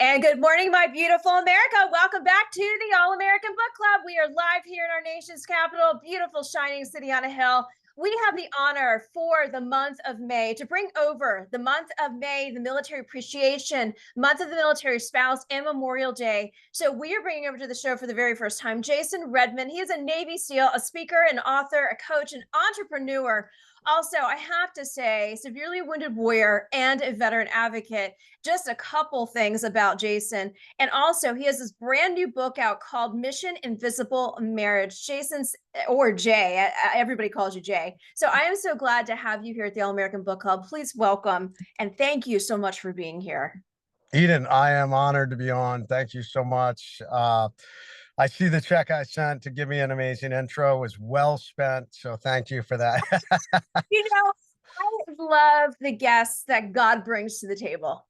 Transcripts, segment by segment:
And good morning, my beautiful America. Welcome back to the All-American Book Club. We are live here in our nation's capital, beautiful, shining city on a hill. We have the honor for the month of May to bring over the month of May, the military appreciation, month of the military spouse, and Memorial Day. So we are bringing over to the show for the very first time, Jason Redman. He is a Navy SEAL, a speaker, an author, a coach, an entrepreneur. Also, I have to say, severely wounded warrior and a veteran advocate. Just a couple things about Jason. And also, he has this brand new book out called Mission Invisible Marriage. Jason's, or Jay, everybody calls you Jay. So I am so glad to have you here at the All-American Book Club. Please welcome, and thank you so much for being here. Eden, I am honored to be on. Thank you so much. I see the check I sent to give me an amazing intro was well spent. So thank you for that. You know, I love the guests that God brings to the table.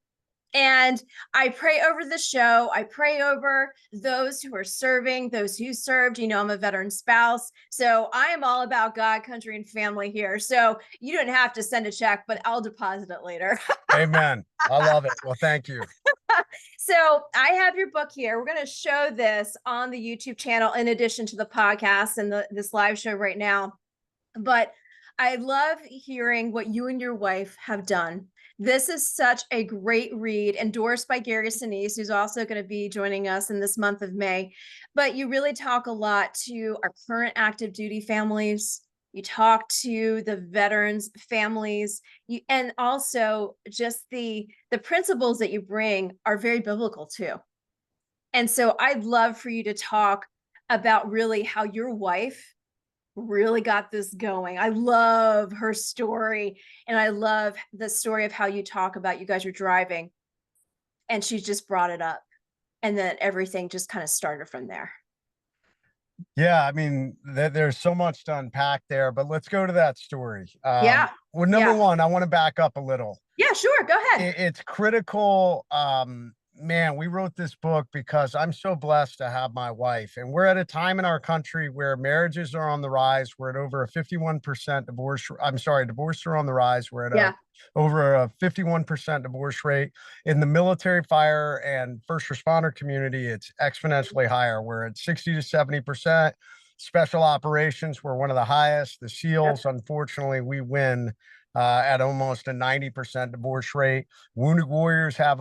And I pray over the show. I pray over those who are serving, those who served. You know, I'm a veteran spouse. So I am all about God, country, and family here. So you don't have to send a check, but I'll deposit it later. Amen. I love it. Well, thank you. So I have your book here. We're going to show this on the YouTube channel in addition to the podcast and this live show right now. But I love hearing what you and your wife have done. This is such a great read, endorsed by Gary Sinise, who's also going to be joining us in this month of May. But you really talk a lot to our current active duty families. You talk to the veterans' families, and also just the principles that you bring are very biblical too. And so I'd love for you to talk about really how your wife really got this going. I love her story, and I love the story of how you talk about you guys are driving, and she just brought it up, and then everything just kind of started from there. Yeah, I mean, there's so much to unpack there, but let's go to that story. Yeah. Well, number one, I want to back up a little. Yeah, sure. Go ahead. It's critical. Man, we wrote this book because I'm so blessed to have my wife, and we're at a time in our country where marriages are on the rise. We're at over a 51% divorce. Divorce are on the rise. We're at over a 51% divorce rate. In the military, fire, and first responder community, it's exponentially higher. We're at 60 to 70%. Special operations, we're one of the highest. The SEALs, unfortunately, we win at almost a 90% divorce rate. Wounded warriors have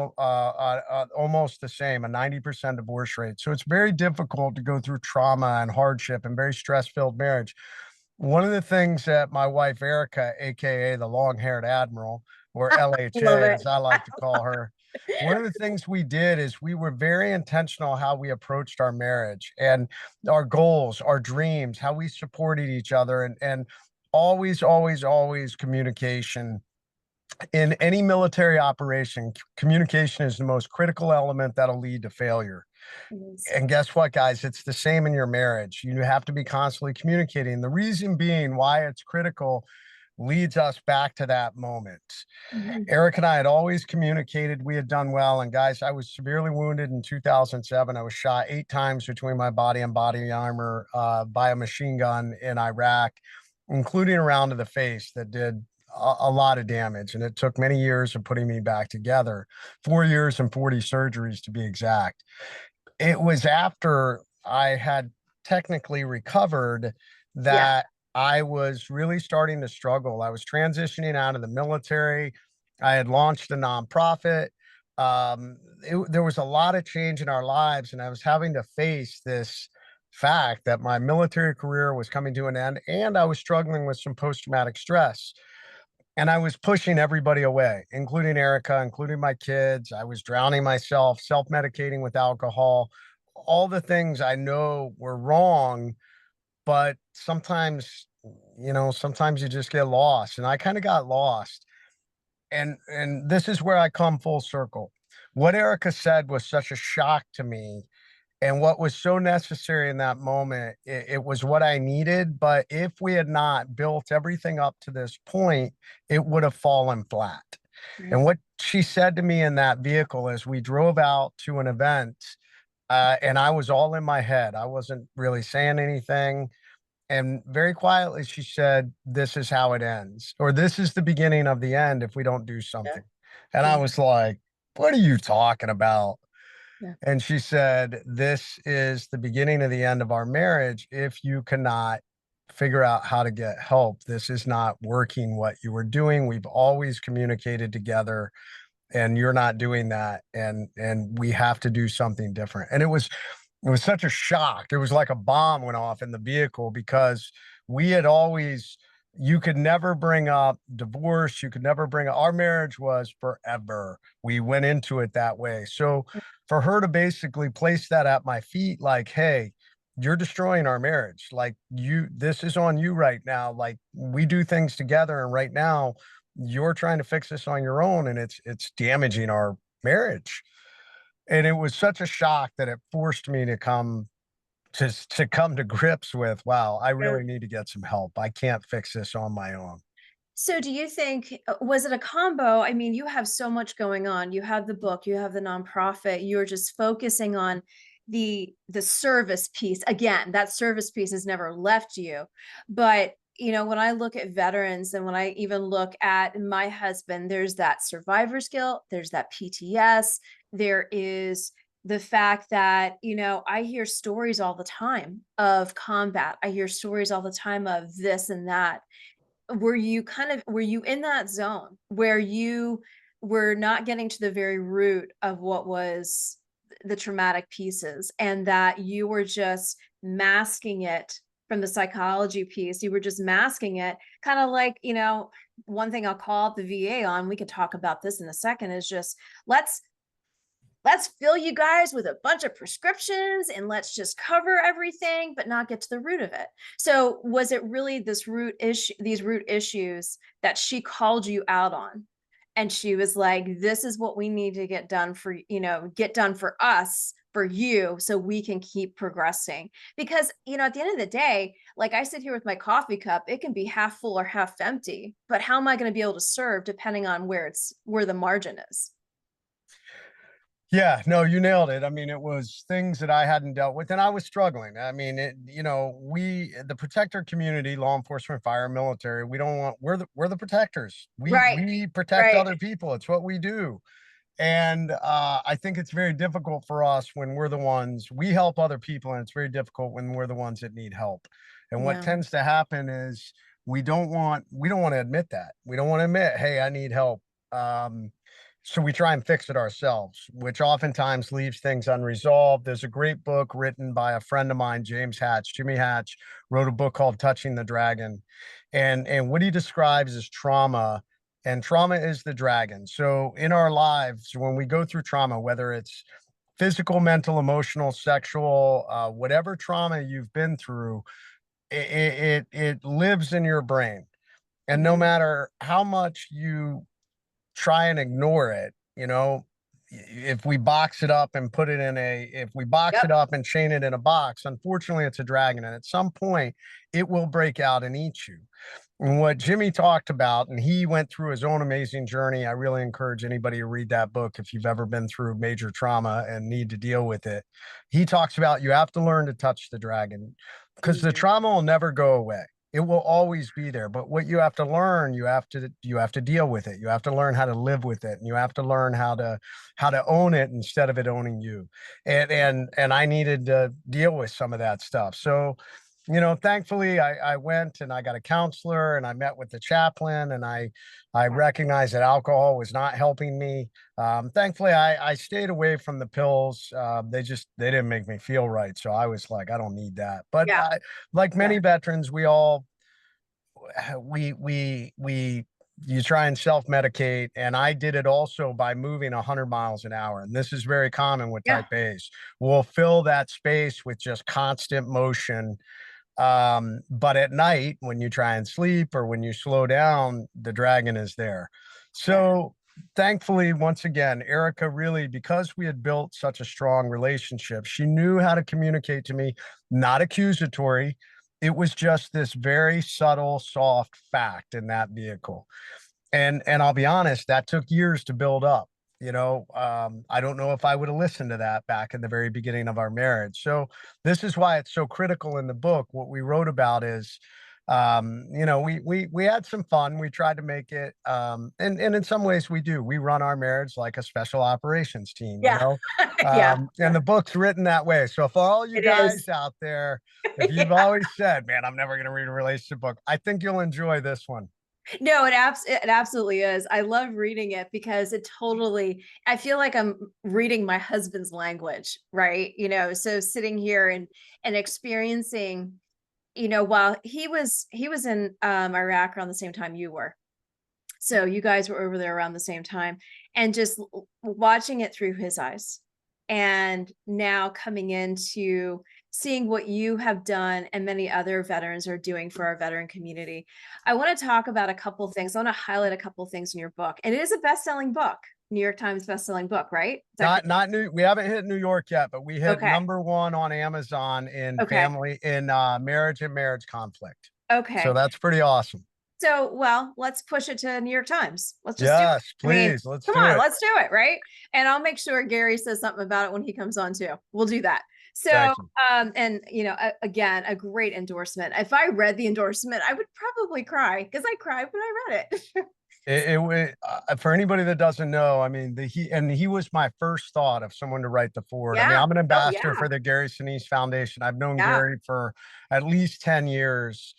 almost the same, a 90% divorce rate. So it's very difficult to go through trauma and hardship and very stress-filled marriage. One of the things that my wife, Erica, AKA the long-haired admiral, or LHA, as I like to call her, one of the things we did is we were very intentional how we approached our marriage and our goals, our dreams, how we supported each other, and always communication. In any military operation, communication is the most critical element that'll lead to failure. Yes. And guess what, guys? It's the same in your marriage. You have to be constantly communicating. The reason being why it's critical leads us back to that moment. Eric and I had always communicated. We had done well. And guys, I was severely wounded in 2007. I was shot 8 times between my body and body armor by a machine gun in Iraq, including a round to the face that did a lot of damage. And it took many years of putting me back together, 4 years and 40 surgeries to be exact. It was after I had technically recovered that I was really starting to struggle. I was transitioning out of the military. I had launched a nonprofit. There was a lot of change in our lives, and I was having to face this fact that my military career was coming to an end, and I was struggling with some post-traumatic stress. And I was pushing everybody away, including Erica, including my kids. I was drowning myself, self-medicating with alcohol, all the things I know were wrong, but sometimes, sometimes you just get lost. And I kind of got lost. And this is where I come full circle. What Erica said was such a shock to me. And what was so necessary in that moment, it was what I needed. But if we had not built everything up to this point, it would have fallen flat. Mm-hmm. And what she said to me in that vehicle as we drove out to an event, and I was all in my head. I wasn't really saying anything. And very quietly, she said, "This is how it ends," or "This is the beginning of the end if we don't do something." And I was like, "What are you talking about?" Yeah. And she said, this is the beginning of the end of our marriage. If you cannot figure out how to get help, this is not working what you were doing. We've always communicated together and you're not doing that. And we have to do something different. And it was such a shock. It was like a bomb went off in the vehicle because we had always, you could never bring up divorce. You could never bring up, our marriage was forever. We went into it that way. So for her to basically place that at my feet, like, hey, you're destroying our marriage. Like this is on you right now. Like we do things together. And right now you're trying to fix this on your own and it's damaging our marriage. And it was such a shock that it forced me to come to grips with, wow, I Yeah. really need to get some help. I can't fix this on my own. So do you think was it a combo? I mean, you have so much going on. You have the book, you have the nonprofit, you're just focusing on the service piece. Again, that service piece has never left you. But when I look at veterans and when I even look at my husband, there's that survivor's guilt, there's that PTS, there is the fact that, I hear stories all the time of combat. I hear stories all the time of this and that. Were you in that zone where you were not getting to the very root of what was the traumatic pieces and that you were just masking it from the psychology piece? You were just masking it, kind of like, one thing I'll call out the VA on, we could talk about this in a second, is just let's fill you guys with a bunch of prescriptions and let's just cover everything but not get to the root of it. So was it really these root issues that she called you out on, and she was like, this is what we need to get done get done for us, for you, so we can keep progressing? Because at the end of the day, like, I sit here with my coffee cup, it can be half full or half empty, but how am I going to be able to serve depending on where the margin is? Yeah, no, you nailed it. I mean, it was things that I hadn't dealt with and I was struggling. I mean, the protector community, law enforcement, fire, military, we don't want, we're the protectors. We, Right. we protect Right. other people. It's what we do. And I think it's very difficult for us when we're the ones, we help other people, and it's very difficult when we're the ones that need help. And what Yeah. tends to happen is we don't want to admit that. We don't want to admit, hey, I need help. Um, so we try and fix it ourselves, which oftentimes leaves things unresolved. There's a great book written by a friend of mine, Jimmy Hatch, wrote a book called Touching the Dragon. And what he describes is trauma, and trauma is the dragon. So in our lives, when we go through trauma, whether it's physical, mental, emotional, sexual, whatever trauma you've been through, it lives in your brain. And no Mhm. matter how much you try and ignore it, if we box it up and if we box Yep. it up and chain it in a box, unfortunately, it's a dragon. And at some point, it will break out and eat you. And what Jimmy talked about, and he went through his own amazing journey. I really encourage anybody to read that book if you've ever been through major trauma and need to deal with it. He talks about you have to learn to touch the dragon because the Mhm. trauma will never go away. It will always be there. But what you have to learn, you have to deal with it. You have to learn how to live with it. And you have to learn how to own it instead of it owning you. And I needed to deal with some of that stuff. So thankfully I went and I got a counselor and I met with the chaplain and I recognized that alcohol was not helping me. Thankfully I stayed away from the pills. They didn't make me feel right. So I was like, I don't need that. But Yeah. like Yeah. many veterans, we all, we, you try and self-medicate. And I did it also by moving 100 miles an hour. And this is very common with Yeah. type A's. We'll fill that space with just constant motion, but at night when you try and sleep or when you slow down, the dragon is there. Yeah. So thankfully, once again, Erica really, because we had built such a strong relationship, she knew how to communicate to me, not accusatory. It was just this very subtle, soft fact in that vehicle. And I'll be honest, that took years to build up. I don't know if I would have listened to that back in the very beginning of our marriage. So this is why it's so critical in the book. What we wrote about is You know, we had some fun. We tried to make it, and in some ways we run our marriage like a special operations team, you Yeah. know. Yeah, And the book's written that way. So for all you it is. guys out there, if you've Yeah. always said, man, I'm never going to read a relationship book, I think you'll enjoy this one. No, it absolutely is. I love reading it because it totally, I feel like I'm reading my husband's language, right? So sitting here and experiencing, while he was in Iraq around the same time you were. So you guys were over there around the same time, and just watching it through his eyes, and now coming into seeing what you have done and many other veterans are doing for our veteran community. I want to talk about a couple things. I want to highlight a couple things in your book. And it is a best-selling book, New York Times best-selling book, right? Is that correct? Not new. We haven't hit New York yet, but we hit Okay. #1 on Amazon in Okay. family in marriage and marriage conflict. So Okay. that's pretty awesome. So, well, let's push it to New York Times. Let's just do it. Yes, I mean, please. Let's come do on, it. let's do it, right? And I'll make sure Gary says something about it when he comes on too. We'll do that. So, Thank you. and again, a great endorsement. If I read the endorsement, I would probably cry because I cried when I read it. For anybody that doesn't know, I mean, he was my first thought of someone to write the forward. I mean, Yeah. I'm an Oh, ambassador yeah. for the Gary Sinise Foundation. I've known Yeah. Gary for at least 10 years.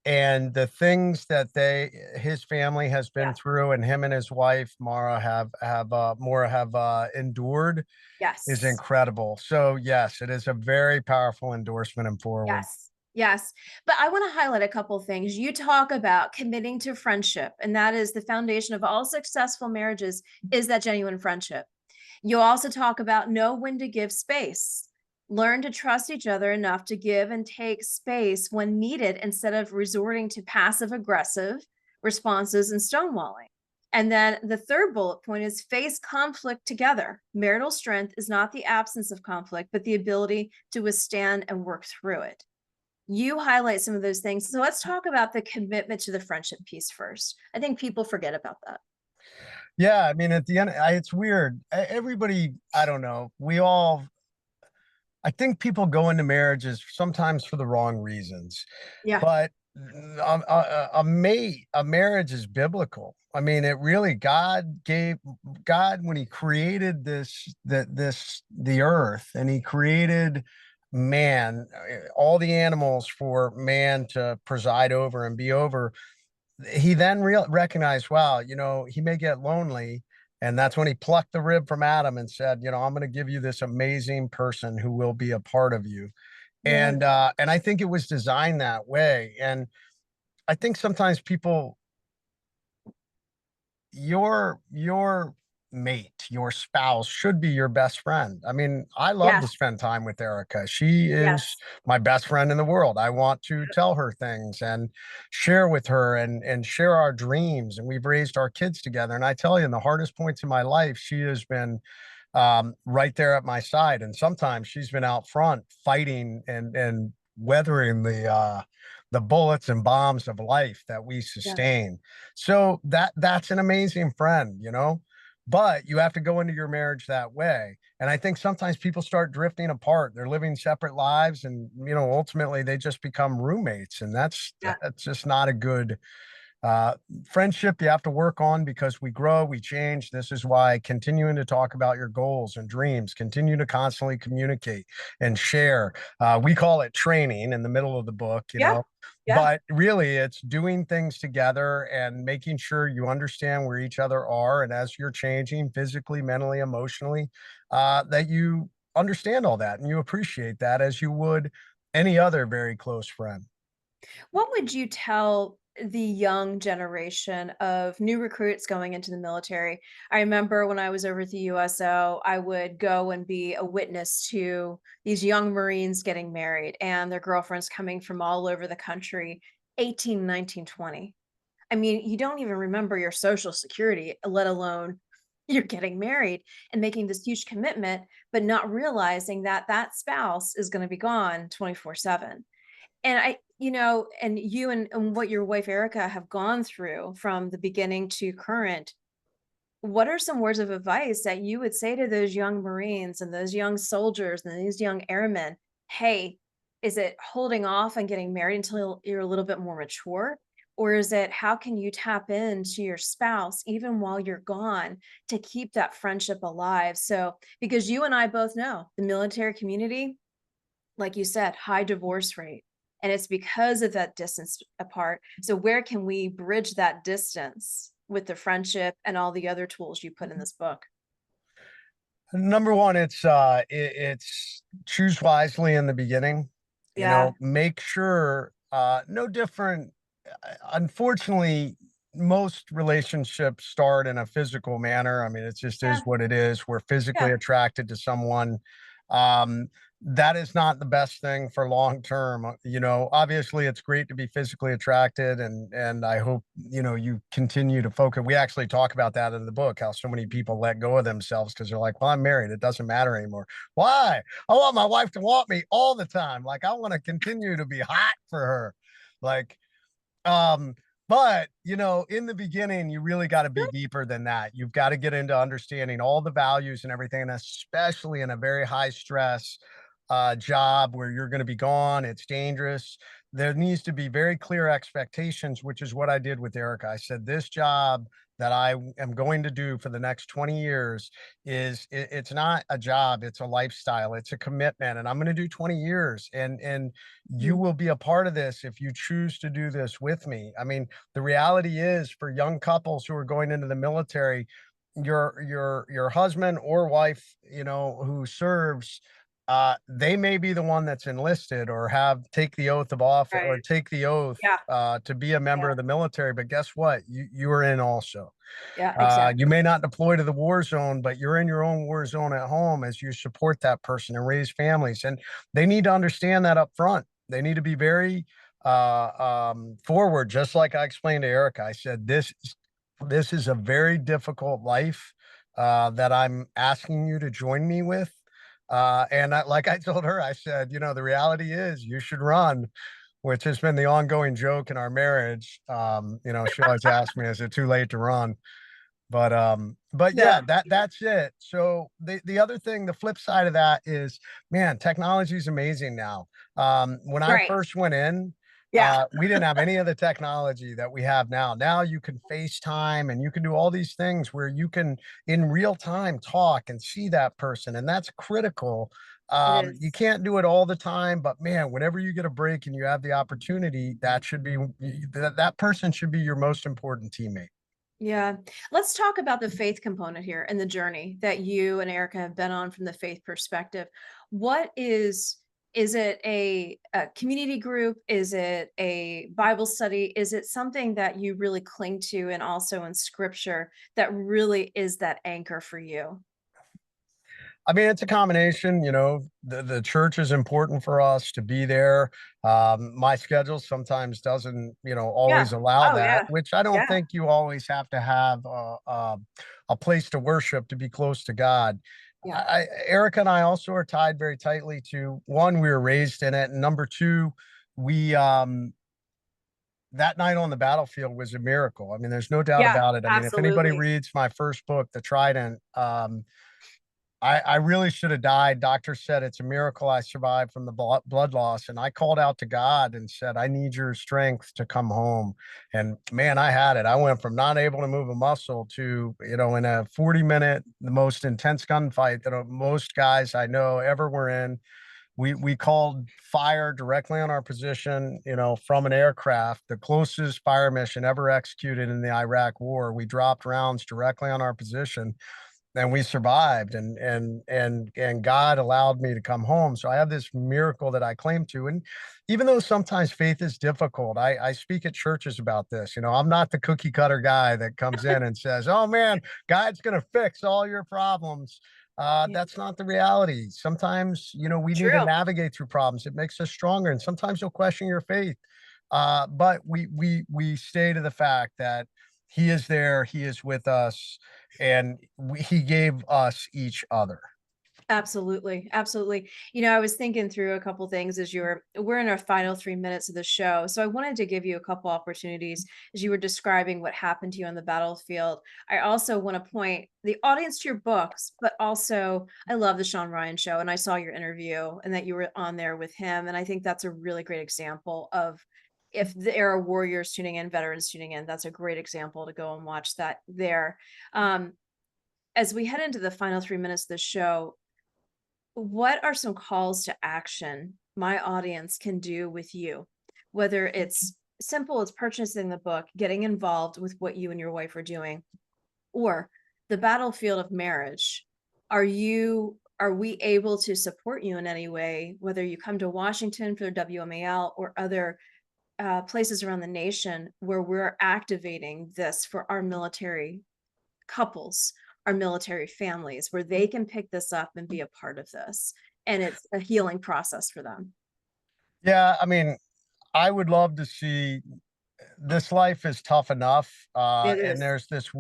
And the things that his family has been Yeah. through, and him and his wife Maura have endured, is Yes. incredible. So yes, it is a very powerful endorsement and forward. Yes. Yes. But I want to highlight a couple of things. You talk about committing to friendship, and that is the foundation of all successful marriages is that genuine friendship. You also talk about know when to give space. Learn to trust each other enough to give and take space when needed instead of resorting to passive aggressive responses and stonewalling. And then the third bullet point is face conflict together. Marital strength is not the absence of conflict, but the ability to withstand and work through it. You highlight some of those things. So let's talk about the commitment to the friendship piece first. I think people forget about that. Yeah, I mean, at the end, it's weird. Everybody, I don't know. I think people go into marriages sometimes for the wrong reasons, Yeah. but a marriage is biblical. I mean, it really, God, when he created the earth, and he created man, all the animals for man to preside over and be over, he then recognized, wow, he may get lonely. And that's when he plucked the rib from Adam and said, I'm going to give you this amazing person who will be a part of you. Yeah. And I think it was designed that way. And I think sometimes people, your mate, your spouse should be your best friend. I mean, I love to Yes. spend time with Erica. She is Yes. my best friend in the world. I want to tell her things and share with her and share our dreams. And we've raised our kids together. And I tell you, in the hardest points in my life, she has been right there at my side. And sometimes she's been out front fighting and weathering the bullets and bombs of life that we Yeah. sustain. So that's an amazing friend. But you have to go into your marriage that way. And I think sometimes people start drifting apart. They're living separate lives, and ultimately they just become roommates. And Yeah. that's just not a good uh, friendship. You have to work on, because we grow, we change. This is why continuing to talk about your goals and dreams, continue to constantly communicate and share. We call it training in the middle of the book, Yeah. Yeah. but really it's doing things together and making sure you understand where each other are. And as you're changing physically, mentally, emotionally, that you understand all that and you appreciate that as you would any other very close friend. What would you tell the young generation of new recruits going into the military? I remember when I was over at the USO, I would go and be a witness to these young Marines getting married and their girlfriends coming from all over the country, 18, 19, 20. I mean, you don't even remember your social security, let alone you're getting married and making this huge commitment, but not realizing that that spouse is going to be gone 24/7. And and you and what your wife Erica have gone through from the beginning to current, what are some words of advice that you would say to those young Marines and those young soldiers and these young airmen? Hey, Is it holding off on getting married until you're a little bit more mature? Or is it how can you tap into your spouse even while you're gone to keep that friendship alive? So, because you and I both know the military community, like you said, high divorce rate. And it's because of that distance apart. So, where can we bridge that distance with the friendship and all the other tools you put in this book? Number one, it's choose wisely in the beginning. Yeah. Make sure no different. Unfortunately, most relationships start in a physical manner. I mean, it just Yeah. is what it is. We're physically Yeah. attracted to someone. Um, that is not the best thing for long term. Obviously it's great to be physically attracted, and I hope, you continue to focus. We actually talk about that in the book, how so many people let go of themselves because they're like, well, I'm married. It doesn't matter anymore. Why? I want my wife to want me all the time. Like, I want to continue to be hot for her. Like, um, but in the beginning, you really got to be deeper than that. You've got to get into understanding all the values and everything, and especially in a very high stress job where you're going to be gone. It's dangerous. There needs to be very clear expectations, which is what I did with Erica. I said, this job that I am going to do for the next 20 years it's not a job, it's a lifestyle, it's a commitment, and I'm going to do 20 years, and you Mhm. will be a part of this if you choose to do this with me. I mean, the reality is, for young couples who are going into the military, your husband or wife, who serves, they may be the one that's enlisted or have take the oath of office or Right. take the oath Yeah. to be a member Yeah. of the military. But guess what? You are in also. Yeah. You Exactly. may not deploy to the war zone, but you're in your own war zone at home as you support that person and raise families. And they need to understand that up front. They need to be very forward, just like I explained to Erica. I said, this is a very difficult life that I'm asking you to join me with. Like I told her, I said, the reality is you should run, which has been the ongoing joke in our marriage. She always asks me, is it too late to run? But yeah, Yeah. that's it. So the other thing, the flip side of that is, man, technology is amazing now. When I Right. first went in, Yeah. we didn't have any of the technology that we have now. Now you can FaceTime and you can do all these things where you can in real time talk and see that person, and that's critical. It You is. can't do it all the time, but man, whenever you get a break and you have the opportunity, that should be that person should be your most important teammate. Yeah. Let's talk about the faith component here and the journey that you and Erica have been on from the faith perspective. What is it a community group? Is it a Bible study? Is it something that you really cling to and also in scripture that really is that anchor for you? I mean, it's a combination. The church is important for us to be there. My schedule sometimes doesn't, Yeah. always allow Oh that, yeah. which I don't Yeah. think you always have to have a place to worship to be close to God. Yeah. Erica and I also are tied very tightly to, one, we were raised in it, and number two, we that night on the battlefield was a miracle. I mean, there's no doubt Yeah. about it. I mean, if anybody Absolutely. reads my first book, The Trident, I really should have died. Doctor said it's a miracle I survived from the blood loss. And I called out to God and said, I need your strength to come home. And man, I had it. I went from not able to move a muscle to, in a 40-minute, the most intense gunfight that most guys I know ever were in. We called fire directly on our position, from an aircraft, the closest fire mission ever executed in the Iraq war. We dropped rounds directly on our position, and we survived, and God allowed me to come home. So I have this miracle that I claim to. And even though sometimes faith is difficult, I speak at churches about this. I'm not the cookie cutter guy that comes in and says, oh man, God's going to fix all your problems. Yeah. That's not the reality. Sometimes, we need to True. navigate through problems. It makes us stronger, and sometimes you'll question your faith. But we stay to the fact that he is there, he is with us, and he gave us each other. Absolutely, absolutely. You know, I was thinking through a couple things as we're in our final 3 minutes of the show. So I wanted to give you a couple opportunities as you were describing what happened to you on the battlefield. I also want to point the audience to your books, but also I love the Sean Ryan show and I saw your interview and that you were on there with him. And I think that's a really great example of if there are warriors tuning in, veterans tuning in, that's a great example to go and watch that there. Um, as we head into the final 3 minutes of the show, what are some calls to action my audience can do with you? Whether it's simple as purchasing the book, getting involved with what you and your wife are doing, or the battlefield of marriage. Are we able to support you in any way, whether you come to Washington for the WMAL or other places around the nation where we're activating this for our military couples, our military families, where they can pick this up and be a part of this. And it's a healing process for them. Yeah, I mean, I would love to see this life is tough enough. It And is. there's this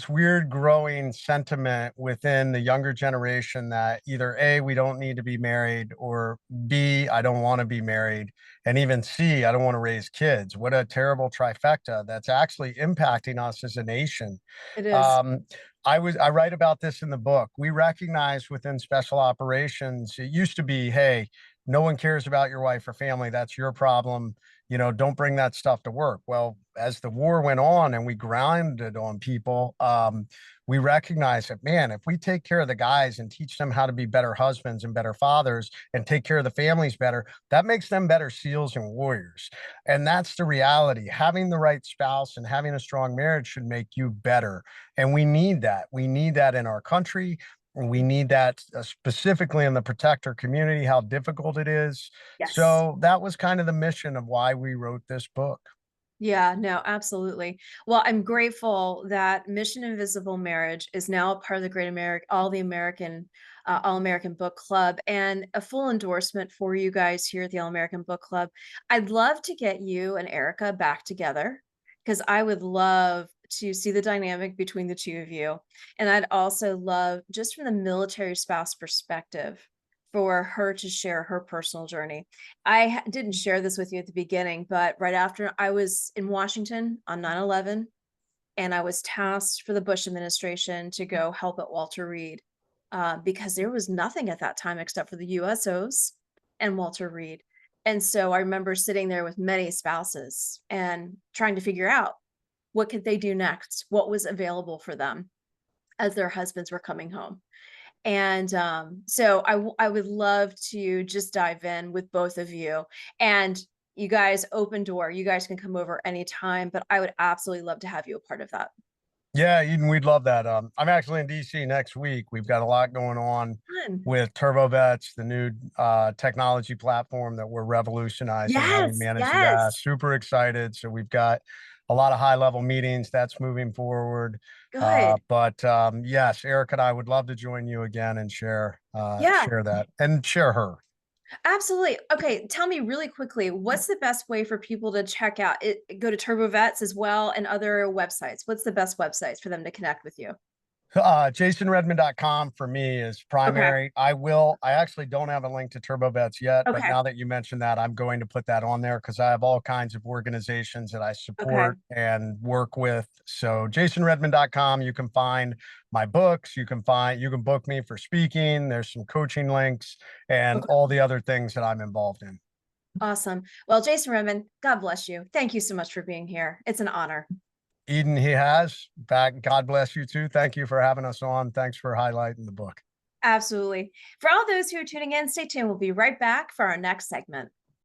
weird growing sentiment within the younger generation that either A, we don't need to be married, or B, I don't want to be married, and even C, I don't want to raise kids. What a terrible trifecta that's actually impacting us as a nation. It is. Um, I write about this in the book. We recognize within special operations, it used to be, hey, no one cares about your wife or family. That's your problem. Don't bring that stuff to work. Well, as the war went on and we grounded on people, we recognized that, man, if we take care of the guys and teach them how to be better husbands and better fathers and take care of the families better, that makes them better SEALs and warriors. And that's the reality. Having the right spouse and having a strong marriage should make you better. And we need that. We need that in our country. We need that specifically in the protector community, how difficult it is. Yes. So that was kind of the mission of why we wrote this book. Yeah, no, absolutely. Well, I'm grateful that Mission Invisible Marriage is now a part of the Great American, All American Book Club, and a full endorsement for you guys here at the All American Book Club. I'd love to get you and Erica back together because I would love to see the dynamic between the two of you. And I'd also love, just from the military spouse perspective, for her to share her personal journey. Didn't share this with you at the beginning, but right after I was in Washington on 9/11, and I was tasked for the Bush administration to go help at Walter Reed because there was nothing at that time except for the USOs and Walter Reed. And so I remember sitting there with many spouses and trying to figure out what could they do next, what was available for them as their husbands were coming home. And so I would love to just dive in with both of you. And you guys, open door. You guys can come over anytime, but I would absolutely love to have you a part of that. Yeah, Eden, we'd love that. I'm actually in DC next week. We've got a lot going on Fun. with TurboVets, the new technology platform that we're revolutionizing how we Yes, manage the gas. yes. Super excited. So we've got a lot of high level meetings that's moving forward. Good. But yes, Eric and I would love to join you again and Yeah, share that and share her. absolutely. Okay, tell me really quickly, what's the best way for people to check out it? Go to TurboVets as well and other websites. What's the best websites for them to connect with you? JasonRedman.com for me is Okay. primary. I actually don't have a link to TurboVets yet, but Okay. now that you mentioned that, I'm going to put that on there because I have all kinds of organizations that I Okay. support and work with. So JasonRedman.com, you can find my books. You can book me for speaking. There's some coaching links and Okay. all the other things that I'm involved in. Awesome. Well, Jason Redman, God bless you. Thank you so much for being here. It's an honor. Eden, he has. Back, God bless you too. Thank you for having us on. Thanks for highlighting the book. Absolutely. For all those who are tuning in, stay tuned. We'll be right back for our next segment.